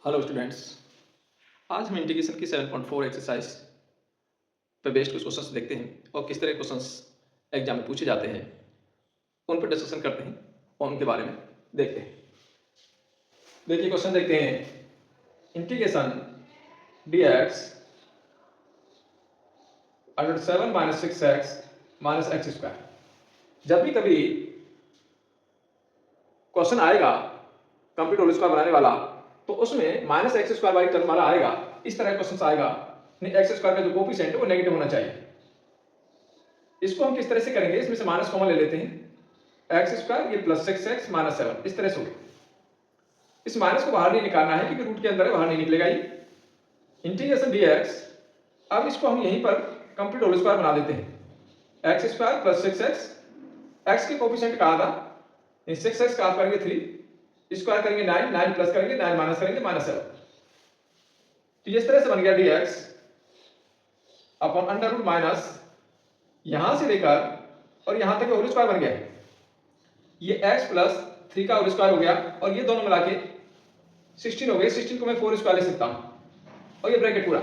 Hello students. आज हम integration की 7.4 एक्सरसाइज पे बेस्ड कुछ क्वेश्चंस देखते हैं और किस तरह के क्वेश्चंस एग्जाम में पूछे जाते हैं उन पर डिस्कशन करते हैं और उनके बारे में देखते हैं। देखिए क्वेश्चन देखते हैं। Integration dx under 7 minus 6x minus x square. जब भी कभी क्वेश्चन आएगा कंप्लीट होल स्क्वायर बनाने वाला तो उसमें माइनस एक्स स्क्वायर वाली टर्म हमारा आएगा। इस तरह का क्वेश्चन आएगा, एक्स स्क्वायर का जो कोफिशिएंट है वो नेगेटिव होना चाहिए। इसको हम किस तरह से करेंगे, इसमें से माइनस कॉमन ले लेते हैं। एक्स स्क्वायर ये प्लस 6x माइनस 7 इस तरह से होगा। इस माइनस को बाहर नहीं निकालना है क्योंकि रूट के अंदर है, बाहर नहीं निकलेगा ये। इंटीग्रेशन dx, अब इसको हम यहीं पर कंप्लीट होल स्क्वायर बना देते हैं। X square plus 6x, x के कोफिशिएंट कहा था 6x का आप करेंगे 3, स्क्वायर करेंगे 9, 9 प्लस करेंगे 9 माइनस करेंगे माइनस 7। तो इस तरह से बन गया dx upon under root minus यहां से लेकर और यहां तक होल स्क्वायर बन गया। ये x प्लस 3 का होल स्क्वायर हो गया और ये दोनों मिला के 16 हो गए। 16 को मैं 4 स्क्वायर ले सकता हूं और ये ब्रैकेट पूरा।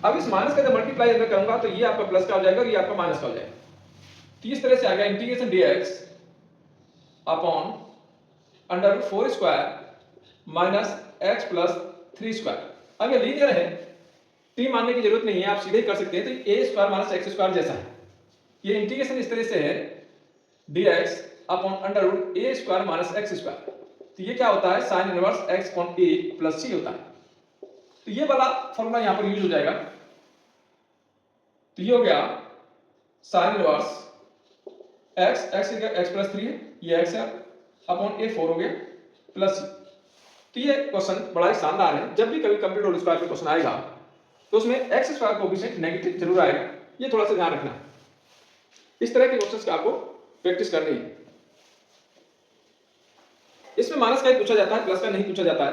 अब इस माइनस का जब मल्टीप्लाई अंदर करूंगा तो ये आपका प्लस का हो जाएगा और ये आपका माइनस का हो जाएगा। तो इस तरह से आ गया integration dx upon under root 4 square minus x plus 3 square. अब ये लीनियर है, t मानने की जरूरत नहीं है, आप सीधे ही कर सकते हैं। तो a square minus x square जैसा है। ये इंटीग्रेशन इस तरह से है dx upon under root a square minus x square. तो ये क्या होता है, sine inverse x upon a plus c होता है। तो ये वाला फॉर्मूला यहां पर यूज हो जाएगा। तो ये हो गया साइन इनवर्स x प्लस 3 है, ये x है अपॉन a 4 हो गया प्लस c। तो ये क्वेश्चन बड़ा ही शानदार है। जब भी कभी कंप्लीट होल स्क्वायर पे क्वेश्चन आएगा तो उसमें x स्क्वायर कोएफिशिएंट नेगेटिव जरूर आएगा, ये थोड़ा सा ध्यान रखना। इस तरह के क्वेश्चंस का आपको प्रैक्टिस करनी है। इसमें माइनस का ही पूछा जाता है, प्लस का नहीं पूछा जाता है।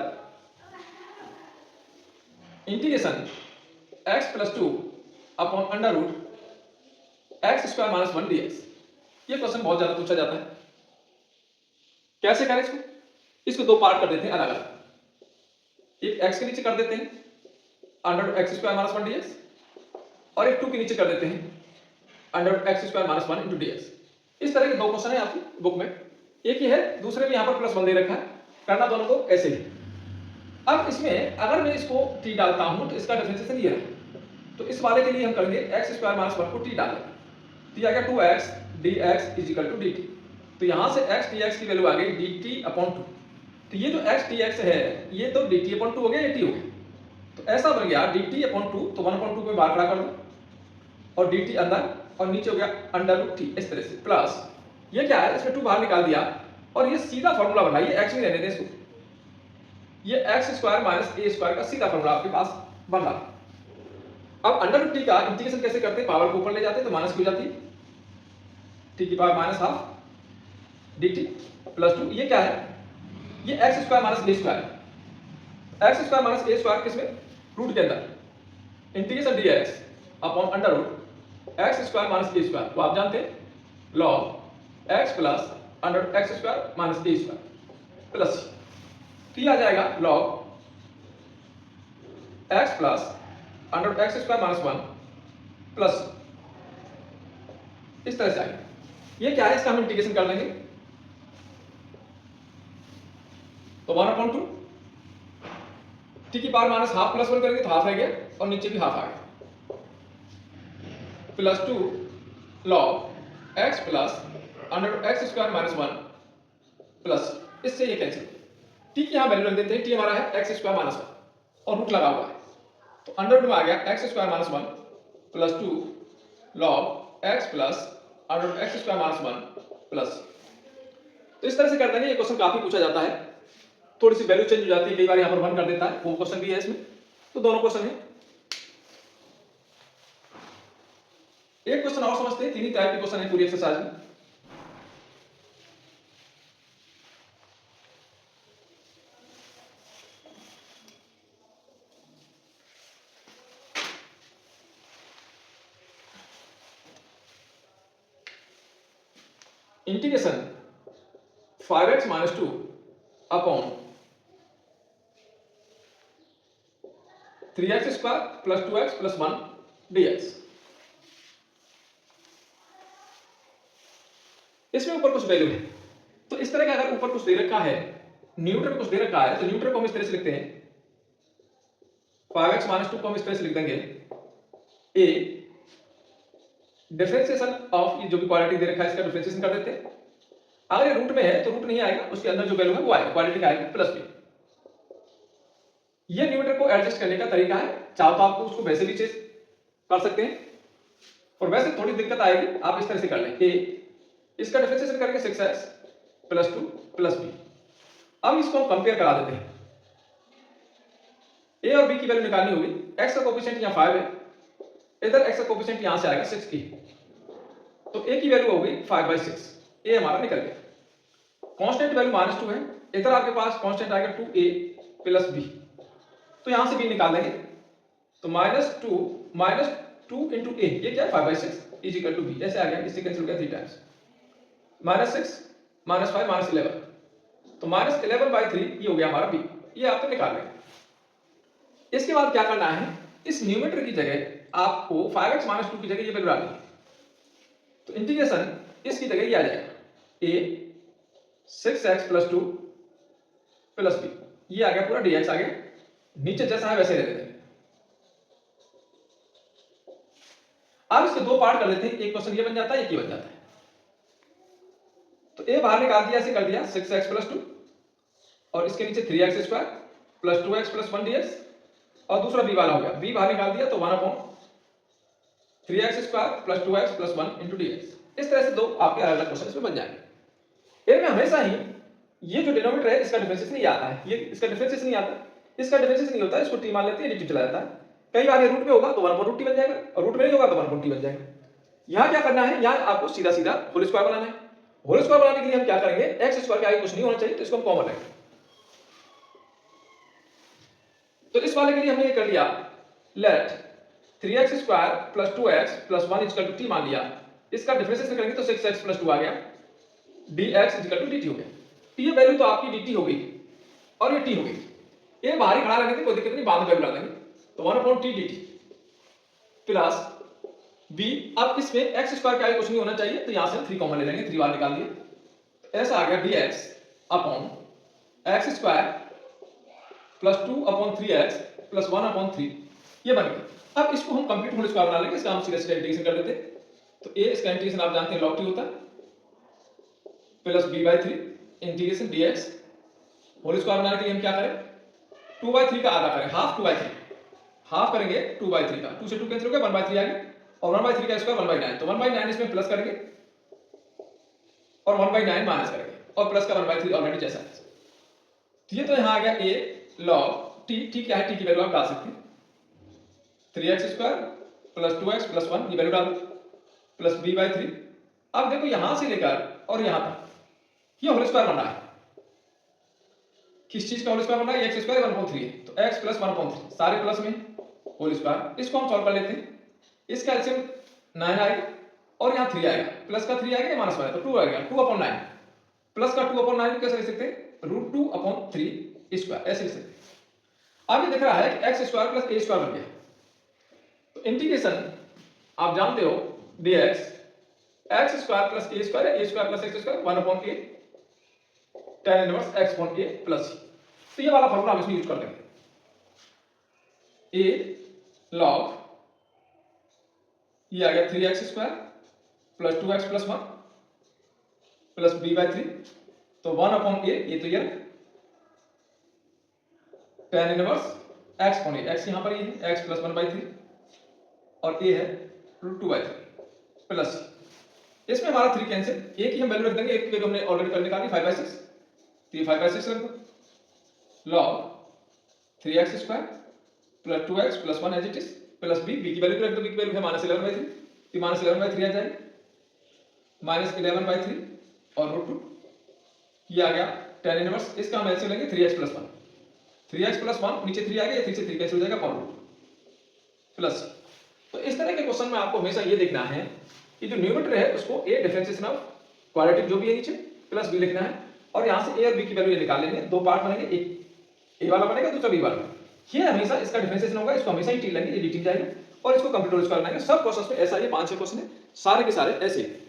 Integration x plus 2 upon under root x square minus 1 dx, ये क्वेश्चन बहुत ज्यादा पूछा जाता है। कैसे करें इसको? इसको दो पार्ट कर देते हैं अलग अलग। एक x के नीचे कर देते हैं under root x square minus 1 dx और एक 2 के नीचे कर देते हैं under root x square minus 1 into dx। इस तरह के दो क्वेश्चन है आपकी बुक में, एक ही है, दूसरे में यहां पर प्लस 1 दे रखा है। करना दोनों को ऐसे ही। अब इसमें अगर मैं इसको t डालता हूं तो इसका डिफरेंशिएशन ये है। तो इस वाले के लिए हम करेंगे x स्क्वायर माइनस 1 को t डालेंगे तो ये आ गया 2x dx is equal to dt। तो यहां से x dx की वैल्यू आ गई dt अपॉन 2। तो ये जो x dx है ये तो dt अपॉन 2 हो गया, ये t हो गया। तो ऐसा बन गया dt अपॉन 2, तो 1/2 को बाहर खड़ा कर दो और dt अंदर और नीचे हो गया अंडर रूट t इस तरह से। प्लस ये क्या है, इसमें 2 बाहर निकाल दिया और ये सीधा फॉर्मूला बना। ये x नहीं रहने दें इसको, ये x square minus a square का सीधा फॉर्मूला आपके पास बन रहा। अब अंडर रूट t का इंटीग्रेशन कैसे करते हैं, पावर को ऊपर ले जाते हैं तो माइनस की हो जाती है, t की power minus half dt plus 2। ये क्या है, ये x square minus a square. x square minus a square किसमें, रूट के अंदर। Integration dx upon under root x square minus a square को आप जानते हैं log x plus under root x square minus a square plus c। तो ये आ जाएगा log x plus under root x square minus 1 plus इस तरह से आएगा। ये क्या है, इसका हम इंटीग्रेशन कर देंगे तो 1/2 t की पावर माइनस हाफ प्लस 1 करेंगे तो हाफ रह गया और नीचे भी हाफ आ गया plus 2 log x plus under root x square minus 1 plus इससे ये कैंसिल। t की यहां वैल्यू रख देते हैं, t हमारा है x स्क्वायर माइनस 1 और रूट लगा हुआ है तो अंडर रूट में आ गया x square minus 1 plus 2 log x plus under root x square minus 1 plus. तो इस तरह से कर देंगे। ये क्वेश्चन काफी पूछा जाता है, थोड़ी सी वैल्यू चेंज हो जाती है, कई बार यहां पर 1 कर देता है, वो क्वेश्चन भी है इसमें। तो दोनों क्वेश्चन है। एक क्वेश्चन और समझते हैं, तीन ही टाइप के क्वेश्चन है पूरी एक्सरसाइज में। Integration 5x minus 2 upon 3x square plus 2x plus 1 dx। इसमें ऊपर कुछ वैल्यू है, तो इस तरह का अगर ऊपर कुछ दे रखा है, न्यूमरेटर कुछ दे रखा है, तो न्यूमरेटर को हम इस तरह से लिखते हैं 5x माइनस 2 को हम इस तरह से लिख देंगे a डिफरेंशिएशन ऑफ, ये जो भी क्वाड्रेटिक दे रखा है इसका डिफरेंशिएशन कर देते हैं। अगर ये रूट में है तो रूट नहीं आएगा, उसके अंदर जो वैल्यू है वो आएगा, क्वाड्रेटिक आएगा प्लस b। ये न्यूमरेटर को एडजस्ट करने का तरीका है, चाहो तो आपको उसको वैसे भी चेंज कर सकते हैं, और वैसे थोड़ी दिक्कत आएगी, आप इस तरह से कर लें a इसका डिफरेंशिएशन करेंगे 6x प्लस 2 प्लस b। अब इसको हम कंपेयर करा देते हैं, a और b की वैल्यू निकालनी होगी। x का कोएफिशिएंट यहाँ 5 है, इधर x का कोएफिशिएंट यहां से आएगा 6a, तो a की वैल्यू होगी 5/6, a हमारा निकल गया। कांस्टेंट वैल्यू -2 है, इधर आपके पास कांस्टेंट आएगा 2a प्लस b, तो यहां से b निकाल देंगे, तो -2 इंटू a, ये क्या है 5/6 इज इक्वल टू b, ऐसे आ गया, इससे कैंसिल हो गया 3 टाइम्स, -6 -5 -11, तो -11/3 ये हो गया हमारा b, ये आपको निकाल लेंगे। इसके बाद क्या करना है, इस न्यूमरेटर की जगह आपको 5x माइनस 2 की जगह ये वैल्यू डालनी है, तो इंटीग्रेशन इसकी जगह ये आ जाएगा a 6x plus 2 plus b, ये आ गया पूरा dx आ गया, नीचे जैसा है वैसे ले लेते हैं। अब इसके दो पार्ट कर लेते हैं, एक क्वेश्चन ये बन जाता है, एक ये बन जाता है। तो a बाहर निकाल दिया, ऐसे कर दिया 6x प्लस 2, और इसके नीचे 3x square plus 2x plus 1 dx, और दूसरा b वाला हो गया, b बाहर निकाल दिया तो 1/3x square plus 2x plus 1 into dx। इस तरह से दो आपके अलग अलग क्वेश्चन इसमें बन जाएंगे। इनमें हमेशा ही ये जो डिनोमिनेटर है इसका डिफरेंशिएशन नहीं आता है, ये इसका डिफरेंशिएशन नहीं आता, इसका डिफरेंशिएशन नहीं होता है, इसको t मान लेते हैं, dt चला जाता है। कई बार ये रूट में होगा तो 1/√t बन जाएगा, और रूट में नहीं होगा तो 1/t बन जाएगा। यहाँ क्या करना है, यहाँ आपको सीधा सीधा होल स्क्वायर बनाना है। होल स्क्वायर बनाने के लिए हम क्या करेंगे, x स्क्वायर के आगे कुछ नहीं होना चाहिए, तो इसको हम कॉमन रखेंगे। तो इस वाले के लिए हमने ये कर लिया, let 3x square plus 2x plus 1 equal to t मान लिया, इसका डिफरेंशिएशन करेंगे तो 6x प्लस 2 आ गया, dx इक्वल टू dt हो गया। ये वैल्यू तो आपकी dt हो गई और ये t हो गई, ये बाहर ही खड़ा रहने की कोई दिक्कत नहीं, बाद में वैल्यू डाल देंगे, तो 1/t dt प्लस b। अब इसमें x स्क्वायर के आगे कुछ नहीं होना चाहिए, तो यहां से हम 3 कॉमन ले लेंगे, 3 बार निकाल दिए, तो ऐसा आ गया dx upon x square plus 2/3x plus 1/3, ये बन गया। अब इसको हम कंप्लीट होल स्क्वायर बना लेंगे, इसका हम सीधा सीधा इंटीग्रेशन कर देते हैं, तो a इसका इंटीग्रेशन आप जानते हैं log t होता है, plus b/3 integration dx। Whole square बनाने के लिए हम क्या करें, 2/3 का आधा करें, हाफ 2/3, हाफ करेंगे 2/3 का, 2 से 2 कैंसिल हो गया, 1/3 आ गया, और 1/3 का स्क्वायर 1/9, तो 1/9 इसमें प्लस करेंगे और 1/9 माइनस करेंगे, और प्लस का 1/3 ऑलरेडी जैसा है। तो ये तो यहां आ गया a log t, t क्या है, t की वैल्यू आप डाल सकते हैं, 3x square plus 2x plus 1, ये वैल्यू डाल दो, प्लस b/3। अब देखो यहां से लेकर और यहां तक ये होल स्क्वायर बन रहा है, किस चीज का होल स्क्वायर बन रहा है, x स्क्वायर 1/3 है, तो x प्लस 1/3 सारे प्लस में होल स्क्वायर। इसको हम सॉल्व कर लेते हैं, इसका एलसीएम 9 आएगा और यहाँ 3 आएगा, प्लस का 3 आएगा, माइनस 1 तो 2 आएगा, 2/9 प्लस का 2/9 कैसे लिख सकते हैं, √2/3 स्क्वायर, ऐसे लिख सकते हैं। अब ये दिख रहा है कि x square plus a square बन गया, तो इंटीग्रेशन आप जानते हो dx x square plus a square है, a square plus x square 1/a tan inverse x/a plus, तो ये वाला फॉर्मूला हम इसमें यूज कर लेंगे, a log ये आ गया 3x square plus 2x plus 1 plus b/3, तो 1/a, ये तो ये tan इनवर्स x/a, x यहां पर ये है x प्लस 1/3 और a है √2/3 प्लस, इसमें हमारा 3 कैंसिल, एक ही हम वैल्यू रख देंगे, एक की वैल्यू हमने ऑलरेडी कर निकाली 5/6, तो ये 5/6 रख दो, log 3x square plus 2x plus 1 as it is plus b की वैल्यू रख दो, b की वैल्यू है -11/3, तो -11/3 आ जाएगी, -11/3 और √2, ये आ गया tan इनवर्स, इसका हम एलसीएम लेंगे 3x प्लस 1, 3x प्लस 1 नीचे 3 आ गया, 3 से 3 कैंसिल हो जाएगा, अपॉन प्लस। तो इस तरह के क्वेश्चन में आपको हमेशा ये देखना है कि जो न्यूमरेटर है उसको a डिफरेंशिएशन ऑफ क्वाड्रेटिक जो भी है नीचे प्लस b लिखना है, और यहां से a और b की वैल्यू निकाल लेंगे, दो पार्ट बनेंगे, एक a वाला बनेगा, दूसरा b वाला। ये हमेशा इसका डिफरेंशिएशन होगा, इसको हमेशा ही टी लेंगे, ये dt जाएगा और इसको कंप्लीट होल स्क्वायर बनाएंगे। सब क्वेश्चंस में ऐसा, ये 5-6 क्वेश्चन है, सारे के सारे ऐसे।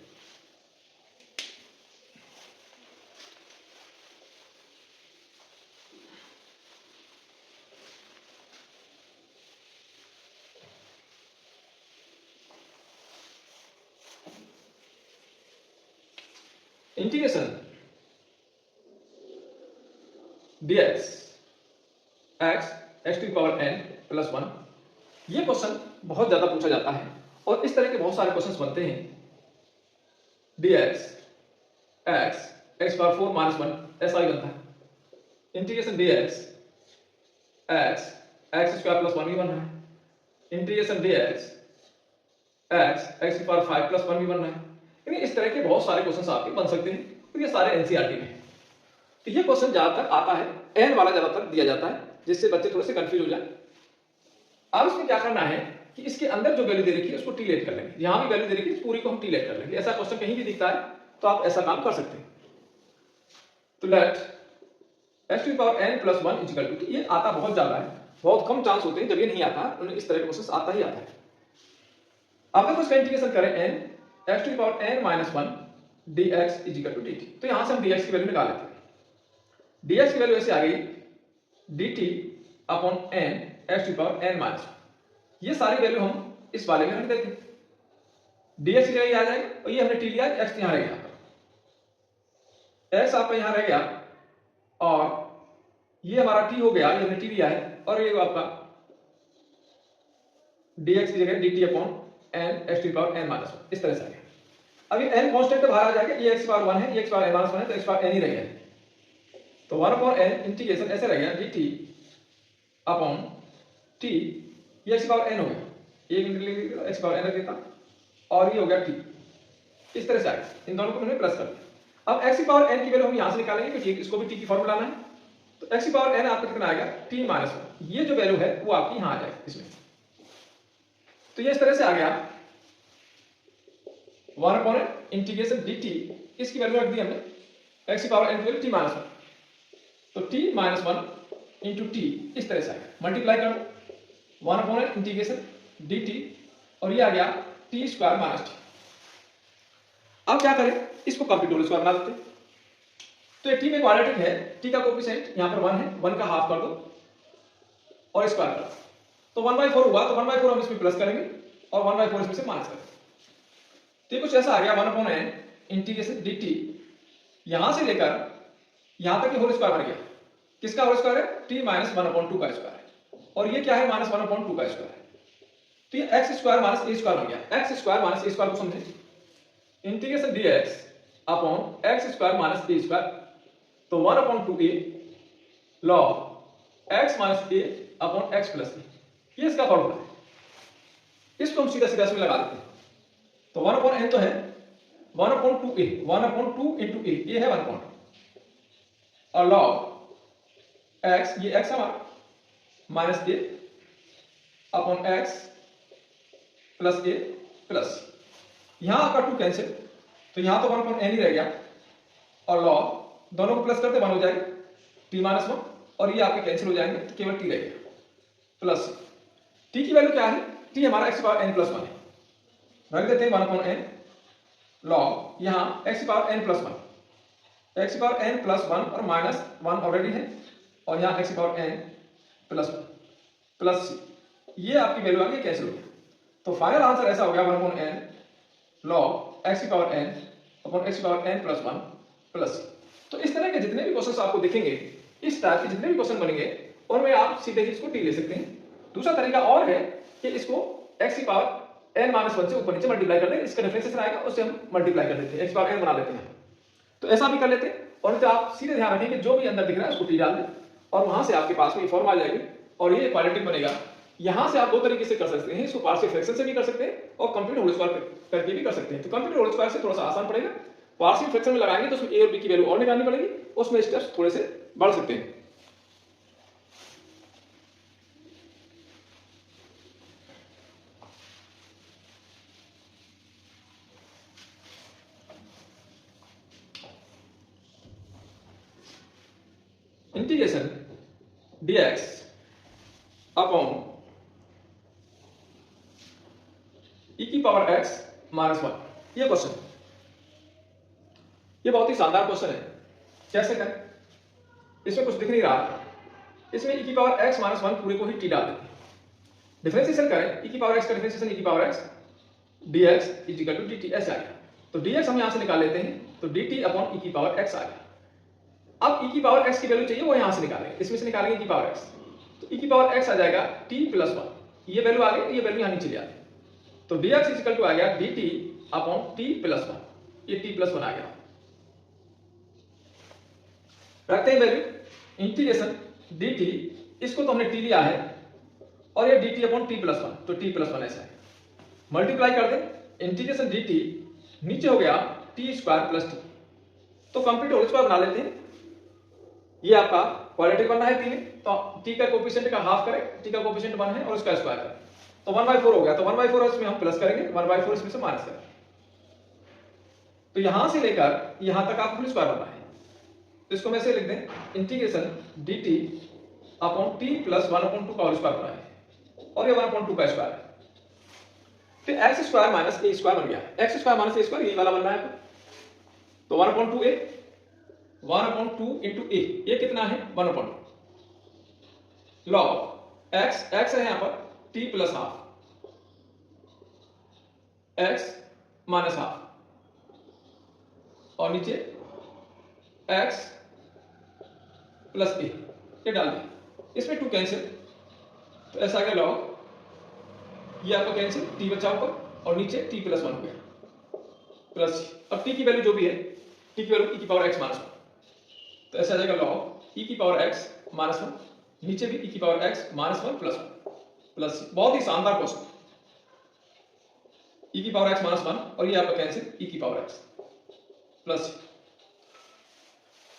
Integration dx x to power n plus 1, ये क्वेश्चन बहुत ज्यादा पूछा जाता है और इस तरह के बहुत सारे क्वेश्चंस बनते हैं। dx x पावर 4 माइनस 1 ऐसा ही बनता है। Integration dx x square plus 1 भी बन रहा है। इंटीग्रेशन dx x की पावर 5 प्लस 1 भी बन रहा है। यानी इस तरह के बहुत सारे क्वेश्चंस आपके बन सकते हैं, तो ये सारे एनसीईआरटी में है। तो ये क्वेश्चन ज्यादातर आता है, एन वाला ज्यादातर दिया जाता है, जिससे बच्चे थोड़े से कंफ्यूज हो जाए। अब इसमें क्या करना है कि इसके अंदर जो वैल्यू दे रखी है उसको टी लेट कर लेंगे। यहां भी वैल्यू दे रखी है, पूरी को हम टी लेट कर लेंगे। ऐसा क्वेश्चन कहीं भी दिखता है तो आप ऐसा काम कर सकते हैं। तो let x to power n plus 1 equal to T, ये आता बहुत ज्यादा है, बहुत कम चांस होते हैं जब ये नहीं आता, उन्हें इस तरह के क्वेश्चन आता ही आता है। अब देखो इसका इंटीग्रेशन करें n x to power n minus 1 dx equal to dt। तो यहां से हम dx की वैल्यू निकाल लेते हैं। dx की वैल्यू ऐसे आ गई dt upon n x to power n minus 1। ये सारी वैल्यू हम इस वाले में रख देते हैं। dx की जगह आ जाएगा और ये हमने t लिया, x यहां रह गया, x आपका यहां रह गया और ये हमारा t हो गया, ये हमने t लिया है, और ये आपका dx की जगह dt upon n x to power n minus 1 इस तरह से आ गया। अब ये n कांस्टेंट बाहर आ जाएगा, ये x पावर 1 है, ये x पावर n माइनस 1 है, तो x पावर n ही रह गया। तो 1 अपॉन n इंटीग्रेशन ऐसे रह गया dt अपॉन t, ये x पावर n हो गया, एक इंटीग्रेशन x पावर n रख देता और ये हो गया t, इस तरह से आएगा। इन दोनों को मैंने प्लस कर दिया। अब x पावर n की वैल्यू हम यहां से निकालेंगे क्योंकि इसको भी t की फॉर्मूला लाना है। तो x पावर n आपका कितना आएगा t माइनस 1, ये जो वैल्यू है वो आपकी यहां आ जाएगी इसमें। तो ये इस तरह से आ गया 1 अपॉन इंटीग्रेशन dt, इसकी वैल्यू रख दी हमने x पावर n की वैल्यू t माइनस 1, तो t माइनस 1 इंटू टी इस तरह से आएगा। मल्टीप्लाई कर दो 1 अपॉन इंटीग्रेशन dt और ये आ गया t स्क्वायर माइनस टी। अब क्या करें, इसको कंप्लीट होल स्क्वायर बना देते हैं। तो ये t में क्वाड्रेटिक है, t का कोएफिशिएंट यहां पर 1 है, 1 का हाफ कर दो और स्क्वायर कर दो, तो 1/4 हुआ, तो 1/4 हम इसमें प्लस करेंगे और 1/4 इसमें से माइनस करेंगे। तो ये कुछ ऐसा आ गया 1 अपॉन n इंटीग्रेशन dt, यहां से लेकर यहां तक ये होल स्क्वायर बन गया। किसका होल स्क्वायर है, t माइनस 1 अपॉन 2 का स्क्वायर है, और ये क्या है माइनस 1 अपॉन 2 का स्क्वायर है। तो ये x square minus a square बन गया। x square minus a square को समझे, integration dx upon x square minus a square, तो 1 upon 2a log x minus a upon x plus a, ये इसका फॉर्मूला है। इसको हम सीधा सीधा इसमें लगा देते हैं। तो 1 अपॉन n तो है 1 upon 2a, 1 upon 2 into a, ये है 1 अपॉन 2 और log x, ये x हमारा minus a upon x plus a plus, यहां आपका 2 कैंसिल, तो यहां तो 1 अपॉन n ही रह गया और log दोनों को प्लस करते 1 हो जाएगा t माइनस 1 और ये आपके कैंसिल हो जाएंगे, तो केवल t रह गया प्लस t की वैल्यू क्या है, t हमारा x पावर n प्लस 1 है, रख देते हैं 1 अपॉन n log यहां x power n plus 1, x power n plus 1 और माइनस 1 ऑलरेडी है और यहाँ x power n plus 1 plus c, ये आपकी वैल्यू आ गई, कैंसिल हो गया। तो फाइनल आंसर ऐसा हो गया 1 upon n log x power n upon x power n plus 1 plus c। तो इस तरह के जितने भी क्वेश्चंस आपको दिखेंगे, इस टाइप के जितने भी क्वेश्चन बनेंगे, उनमें आप सीधे ही इसको t ले सकते हैं। दूसरा तरीका और है कि इसको x की पावर n माइनस 1 से ऊपर नीचे मल्टीप्लाई कर दें, इसका डिफरेंशिएशन आएगा, उससे हम मल्टीप्लाई कर देते हैं, x पावर n बना लेते हैं। तो ऐसा भी कर लेते हैं, और तो आप सीधे ध्यान रखें कि जो भी अंदर दिख रहा है उसको t डाल दें और वहां से आपके पास में ये फॉर्म आ जाएगी और ये क्वाड्रेटिक बनेगा। यहां से आप दो तरीके से कर सकते हैं, इसको पार्शियल फ्रैक्शन से भी कर सकते हैं और कंप्लीट होल स्क्वायर करके भी कर सकते हैं। तो कंप्लीट होल स्क्वायर से थोड़ा सा आसान पड़ेगा, पार्शियल फ्रैक्शन में लगाएंगे तो उसमें a और b की वैल्यू और निकालनी पड़ेगी, उसमें स्टेप्स थोड़े से बढ़ सकते हैं। इंटीग्रेशन dx अपॉन e की पावर x माइनस 1। ये क्वेश्चन, ये बहुत ही शानदार क्वेश्चन है। कैसे करें? इसमें कुछ दिख नहीं रहा, इसमें e की पावर x माइनस 1 पूरे को ही t डाल देते हैं। डिफरेंशिएशन करें, e की पावर x का डिफरेंशिएशन e की power x dx is equal to dt ऐसे आ गया। तो dx हम यहां से निकाल लेते हैं, तो dt अपॉन e की पावर x आ गया। अब e की पावर x की वैल्यू चाहिए, वो यहां से निकालेंगे, इसमें से निकालेंगे e की पावर x, तो e की पावर x आ जाएगा t प्लस 1। ये वैल्यू आ गई, ये वैल्यू यहां नीचे ले आते हैं, तो dx इज इक्वल टू आ गया dt अपॉन t प्लस 1। ये t प्लस 1 आ गया। रखते हैं वैल्यू, इंटीग्रेशन dt, इसको तो हमने t लिया है, और ये dt अपॉन t प्लस 1, तो t प्लस 1 ऐसा है। मल्टीप्लाई कर दें, इंटीग्रेशन dt नीचे हो गया t स्क्वायर प्लस t, तो कंप्लीट होल स्क्वायर बना लेते हैं। ये आपका क्वाड्रेटिक बनना है t में, तो t का कोएफिशिएंट का हाफ करें, t का कोएफिशिएंट 1 है और उसका स्क्वायर करें, तो 1/4 हो गया। तो 1/4 इसमें हम प्लस करेंगे, 1/4 इसमें से माइनस करेंगे, तो यहां से लेकर यहां तक आपको फुल स्क्वायर बनना है। तो इसको मैं ऐसे लिख दें, integration dt upon t plus 1/2 का होल स्क्वायर बना है, और ये 1/2 का स्क्वायर है। फिर एक्स स्क्वायर माइनस ए स्क्वायर बन गया, एक्स स्क्वायर माइनस ए स्क्वायर ये वाला बनना है, तो 1/2 a 1/2 इंटू ए, ये कितना है 1/2 लॉग एक्स, एक्स है यहां पर t plus half, x minus half, और नीचे एक्स प्लस ए, ये डाल दिया, इसमें 2 कैंसिल, तो ऐसा आ गया लॉग, ये आपका कैंसिल, t बचा ऊपर और नीचे t प्लस 1 हो गया प्लस। अब t की वैल्यू जो भी है, t की वैल्यू e की पावर x माइनस 1, तो ऐसा आ जाएगा लॉग e की पावर x माइनस 1, नीचे भी e की power x minus 1 plus 1 plus. बहुत ही शानदार क्वेश्चन, e की पावर x माइनस 1 और ये आपका कैंसिल e की पावर x प्लस।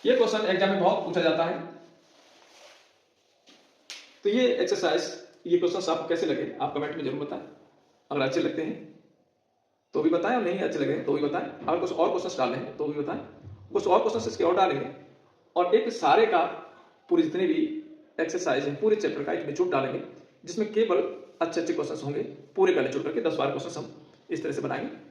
ये क्वेश्चन एग्जाम में बहुत पूछा जाता है। तो ये एक्सरसाइज, ये क्वेश्चंस आपको कैसे लगे आप कमेंट में जरूर बताएं। अगर अच्छे लगते हैं तो भी बताएं, और नहीं अच्छे लगे तो भी बताएं। अगर कुछ और क्वेश्चंस डालने हैं तो भी बताएं, कुछ और क्वेश्चंस इसके और डालेंगे, और एक सारे का पूरे जितने भी एक्सरसाइज है पूरे चैप्टर का एक निचोड़ डालेंगे, जिसमें केवल अच्छे अच्छे क्वेश्चंस होंगे। पूरे का निचोड़ करके 10-12 क्वेश्चंस हम इस तरह से बनाएंगे।